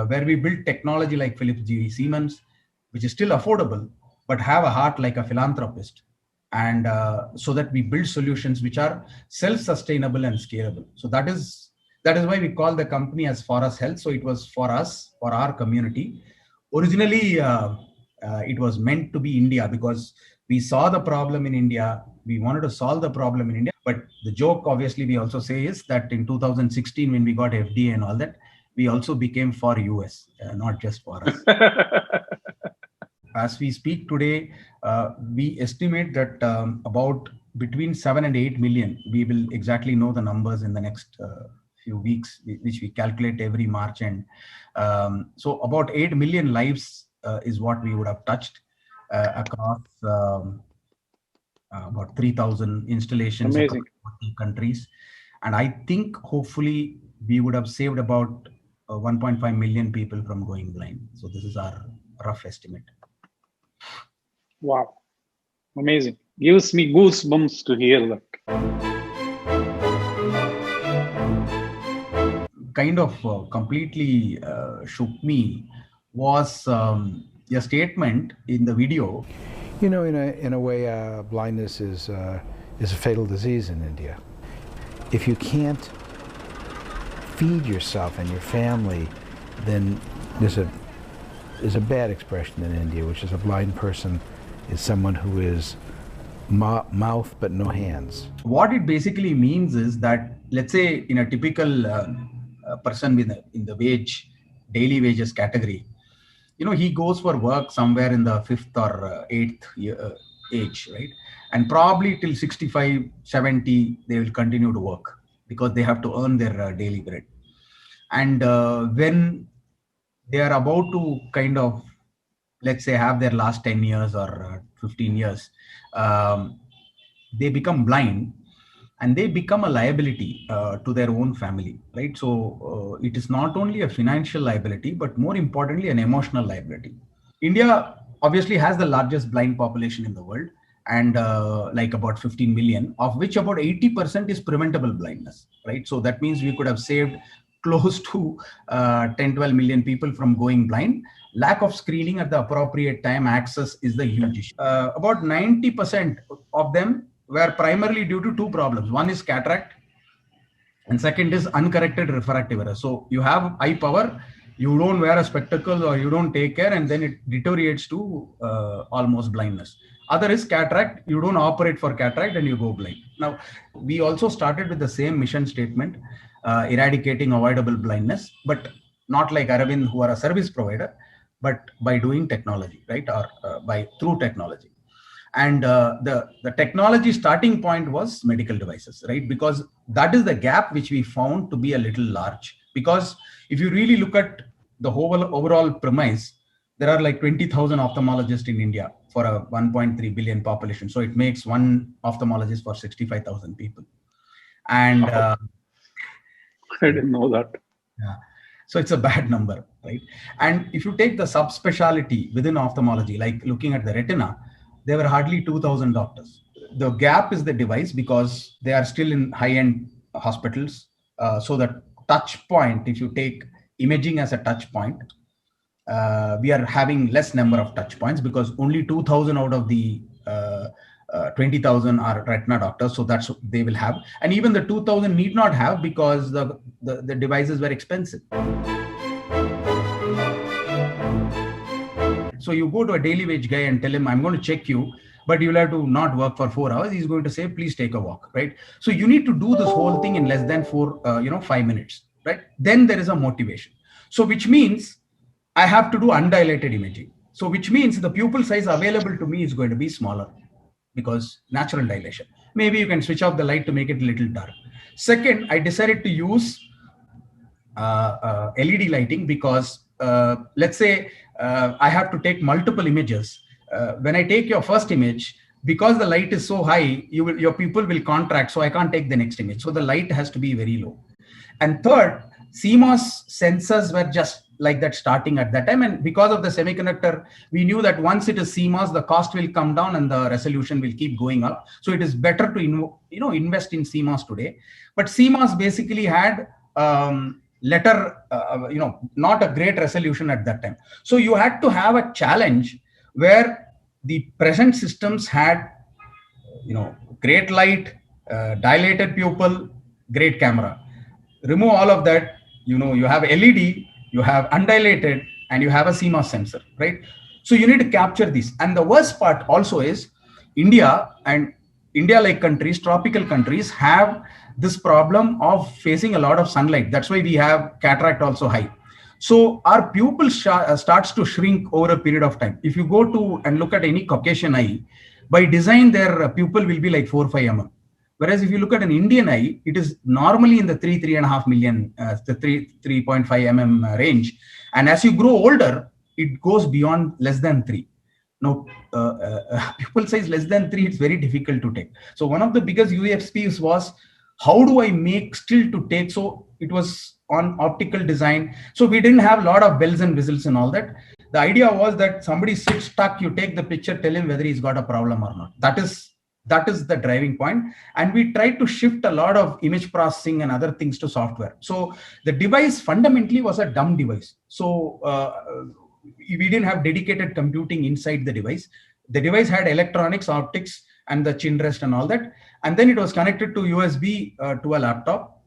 where we build technology like Philips GE Siemens, which is still affordable, but have a heart like a philanthropist. And so that we build solutions which are self-sustainable and scalable. So that is why we call the company as Forus Health. So it was for us, for our community. Originally, it was meant to be India because we saw the problem in India. We wanted to solve the problem in India. But the joke, obviously, we also say is that in 2016, when we got FDA and all that, we also became for US, not just for us. As we speak today, we estimate that about between 7 and 8 million, we will exactly know the numbers in the next few weeks, which we calculate every March end. So about 8 million lives is what we would have touched across about 3,000 installations Amazing. across 40 countries. And I think hopefully we would have saved about 1.5 million people from going blind. So this is our rough estimate. Wow. Amazing. Gives me goosebumps to hear that. Kind of completely shook me was a statement in the video. You know, in a way, blindness is a fatal disease in India. If you can't feed yourself and your family, then there's a bad expression in India, which is a blind person is someone who is mouth but no hands. What it basically means is that, let's say, in a typical person in the daily wages category, you know, he goes for work somewhere in the 5th or 8th age, right? And probably till 65, 70, they will continue to work because they have to earn their daily bread. And when they are about to kind of, let's say, have their last 10 years or 15 years, they become blind and they become a liability to their own family, right? So it is not only a financial liability, but more importantly, an emotional liability. India obviously has the largest blind population in the world, and like about 15 million, of which about 80% is preventable blindness, right? So that means we could have saved close to 10-12 million people from going blind. Lack of screening at the appropriate time, access is the huge issue. About 90% of them were primarily due to two problems. One is cataract, and second is uncorrected refractive error. So you have eye power, you don't wear a spectacle or you don't take care, and then it deteriorates to almost blindness. Other is cataract, you don't operate for cataract and you go blind. Now, we also started with the same mission statement, eradicating avoidable blindness, but not like Aravind, who are a service provider, but by doing technology, right? Or through technology. And the technology starting point was medical devices, right? Because that is the gap which we found to be a little large. Because if you really look at the whole overall premise, there are like 20,000 ophthalmologists in India for a 1.3 billion population. So it makes one ophthalmologist for 65,000 people. And I didn't know that. Yeah. So it's a bad number, right? And if you take the subspecialty within ophthalmology, like looking at the retina, there were hardly 2,000 doctors. The gap is the device because they are still in high-end hospitals. So the touch point, if you take imaging as a touch point, we are having less number of touch points because only 2,000 out of the 20,000 are retina doctors. So that's what they will have. And even the 2,000 need not have because the devices were expensive. So you go to a daily wage guy and tell him, I'm going to check you, but you'll have to not work for 4 hours. He's going to say, please take a walk, right? So you need to do this whole thing in less than 5 minutes, right? Then there is a motivation. So which means I have to do undilated imaging. So which means the pupil size available to me is going to be smaller because natural dilation. Maybe you can switch off the light to make it a little dark. Second, I decided to use LED lighting because let's say I have to take multiple images. When I take your first image, because the light is so high, your pupil will contract, so I can't take the next image. So the light has to be very low. And third, CMOS sensors were just like that starting at that time. And because of the semiconductor, we knew that once it is CMOS, the cost will come down and the resolution will keep going up. So it is better to invest in CMOS today. But CMOS basically had letter, not a great resolution at that time. So you had to have a challenge where the present systems had, great light, dilated pupil, great camera. Remove all of that, you have LED, you have undilated, and you have a CMOS sensor, right? So you need to capture this. And the worst part also is India and India-like countries, tropical countries, have this problem of facing a lot of sunlight. That's why we have cataract also high. So our pupil starts to shrink over a period of time. If you go to and look at any Caucasian eye, by design, their pupil will be like 4 5 mm. Whereas if you look at an Indian eye, it is normally in the 3.5 million, the 3.5 mm range. And as you grow older, it goes beyond less than 3. Now, pupil size less than 3, it's very difficult to take. So one of the biggest USPs was, how do I make still to take? So it was on optical design. So we didn't have a lot of bells and whistles and all that. The idea was that somebody sits stuck, you take the picture, tell him whether he's got a problem or not. That is the driving point. And we tried to shift a lot of image processing and other things to software. So the device fundamentally was a dumb device. So we didn't have dedicated computing inside the device. The device had electronics, optics, and the chin rest and all that. And then it was connected to USB to a laptop.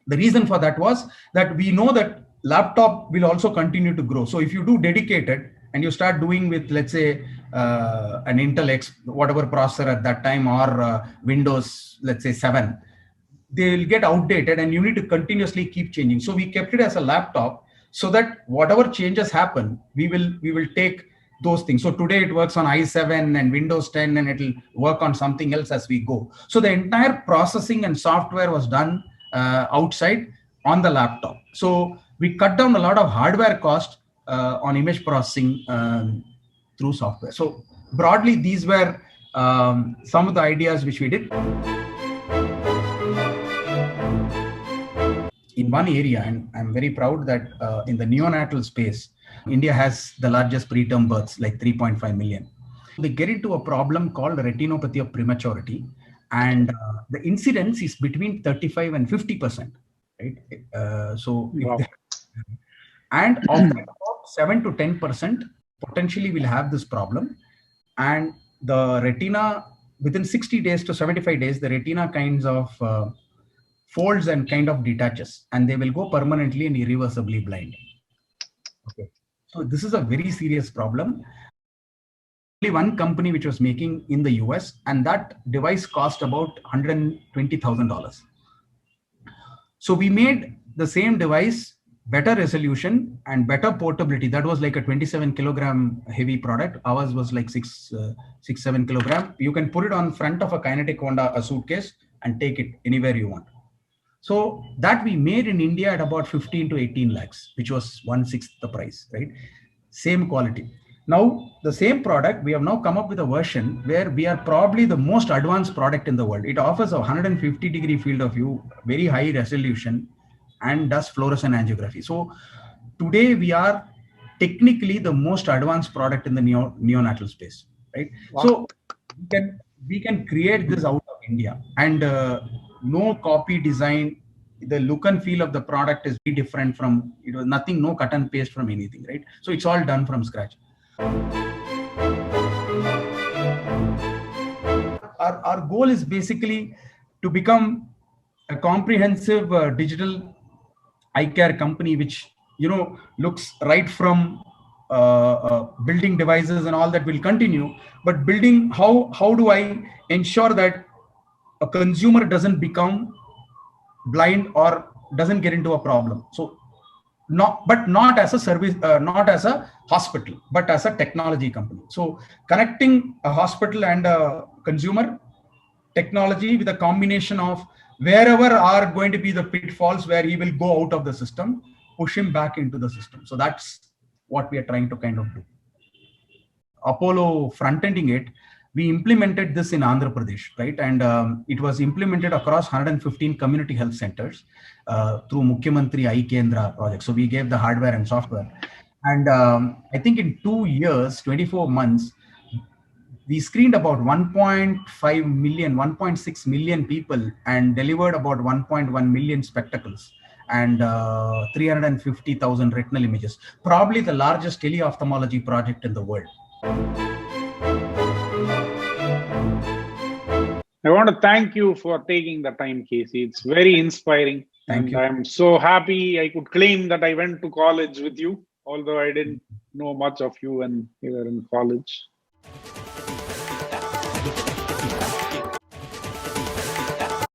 The reason for that was that we know that laptop will also continue to grow. So if you do dedicated and you start doing with, let's say, an Intel X, whatever processor at that time, or Windows, let's say 7, they will get outdated and you need to continuously keep changing. So we kept it as a laptop so that whatever changes happen, we will take those things. So today it works on i7 and Windows 10, and it will work on something else as we go. So the entire processing and software was done outside on the laptop. So we cut down a lot of hardware cost on image processing through software. So broadly, these were some of the ideas which we did. In one area, and I'm very proud that in the neonatal space, India has the largest preterm births, like 3.5 million. They get into a problem called retinopathy of prematurity, and the incidence is between 35 and 50%, right? Wow. And of that, about 7 to 10% potentially will have this problem. And the retina, within 60 days to 75 days, the retina kinds of folds and kind of detaches, and they will go permanently and irreversibly blind. Okay. So this is a very serious problem. Only one company which was making in the US, and that device cost about $120,000. So we made the same device, better resolution and better portability. That was like a 27 kilogram heavy product. Ours was like 7 kilogram. You can put it on front of a Kinetic Honda, a suitcase, and take it anywhere you want. So that we made in India at about 15 to 18 lakhs, which was 1/6 the price, right? Same quality. Now, the same product, we have now come up with a version where we are probably the most advanced product in the world. It offers a 150-degree field of view, very high resolution, and does fluorescent angiography. So today we are technically the most advanced product in the neonatal space, right? Wow. So we can create this out of India, and no copy design. The look and feel of the product is very different from, nothing, no cut and paste from anything, right? So it's all done from scratch. Our goal is basically to become a comprehensive digital eye care company, which looks right from building devices and all that will continue, but building how do I ensure that a consumer doesn't become blind or doesn't get into a problem. So not as a service, not as a hospital, but as a technology company. So connecting a hospital and a consumer, technology with a combination of wherever are going to be the pitfalls where he will go out of the system, push him back into the system. So that's what we are trying to kind of do. Apollo front-ending it, we implemented this in Andhra Pradesh, right? And it was implemented across 115 community health centers through Mukhyamantri Eye Kendra project. So we gave the hardware and software. And I think in 2 years, 24 months, we screened about 1.5 million, 1.6 million people and delivered about 1.1 million spectacles. and 350,000 retinal images. Probably the largest teleophthalmology project in the world. I want to thank you for taking the time, Casey. It's very inspiring. Thank you. I'm so happy I could claim that I went to college with you, although I didn't know much of you when you were in college.